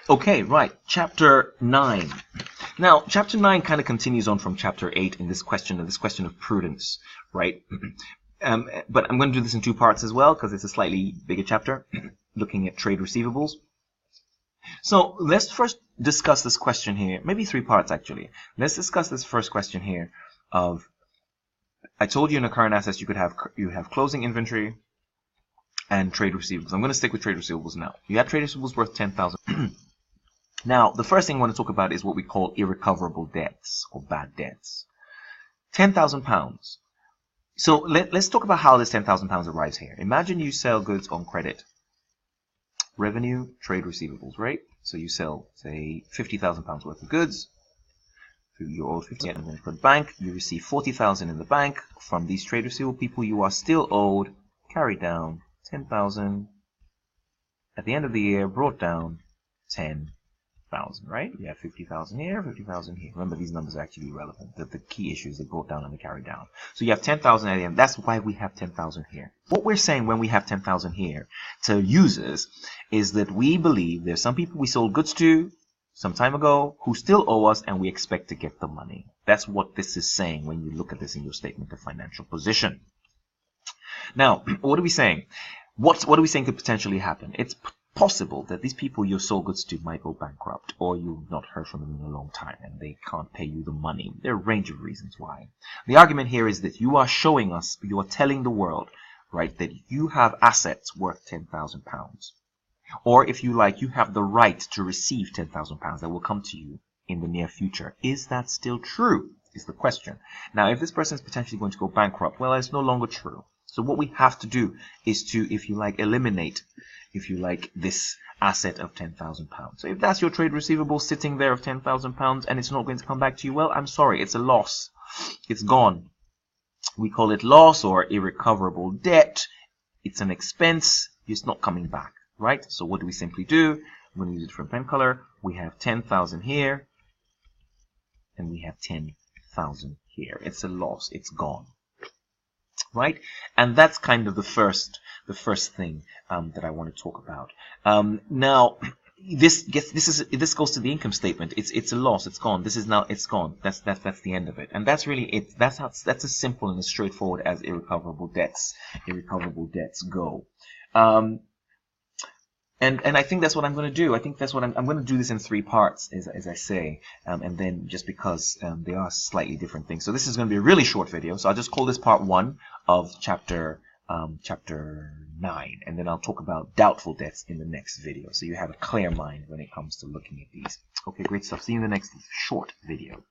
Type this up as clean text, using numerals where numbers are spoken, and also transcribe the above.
Okay, right. Chapter 9. Now, chapter 9 kind of continues on from chapter 8 in this question of prudence, right? But I'm going to do this in two parts as well because it's a slightly bigger chapter, looking at trade receivables. So let's first discuss this question here, maybe three parts actually. Let's discuss this first question here of, I told you in the current assets you have closing inventory and trade receivables. I'm going to stick with trade receivables now. You have trade receivables worth 10,000. Now, the first thing I want to talk about is what we call irrecoverable debts or bad debts. £10,000. So let's talk about how this £10,000 arrives here. Imagine you sell goods on credit. Revenue, trade receivables, right? So you sell, say, £50,000 worth of goods. You owe 50 and then for the bank. You receive 40,000 in the bank from these trade receivable people. You are still owed, carried down 10,000. At the end of the year, brought down 10,000, right? You have 50,000 here, 50,000 here. Remember, these numbers are actually relevant. The key issue is they brought down and they carried down. So you have 10,000 at the end. That's why we have 10,000 here. What we're saying when we have 10,000 here to users is that we believe there's some people we sold goods to some time ago who still owe us and we expect to get the money. That's what this is saying when you look at this in your statement of financial position. Now, what are we saying? What are we saying could potentially happen? It's possible that these people you sold goods to might go bankrupt, or you've not heard from them in a long time and they can't pay you the money. There are a range of reasons why. The argument here is that you are showing us, you are telling the world, right, that you have assets worth £10,000. Or if you like, you have the right to receive £10,000 that will come to you in the near future. Is that still true? Is the question. Now, if this person is potentially going to go bankrupt, well, it's no longer true. So what we have to do is to, if you like, eliminate, if you like, this asset of £10,000. So if that's your trade receivable sitting there of £10,000 and it's not going to come back to you, well, I'm sorry, it's a loss. It's gone. We call it loss or irrecoverable debt. It's an expense. It's not coming back, right? So what do we simply do? I'm going to use a different pen color. We have 10,000 here and we have 10,000 here. It's a loss. It's gone. Right, and that's kind of the first thing that I want to talk about. Now, this goes to the income statement. It's a loss. It's gone. It's gone. That's the end of it. And that's really it. That's as simple and as straightforward as irrecoverable debts go. And I think that's what I'm going to do. I think that's what I'm going to do this in three parts, as I say, and then just because they are slightly different things. So this is going to be a really short video. So I'll just call this part 1 of chapter 9, and then I'll talk about doubtful debts in the next video. So you have a clear mind when it comes to looking at these. Okay, great stuff. See you in the next short video.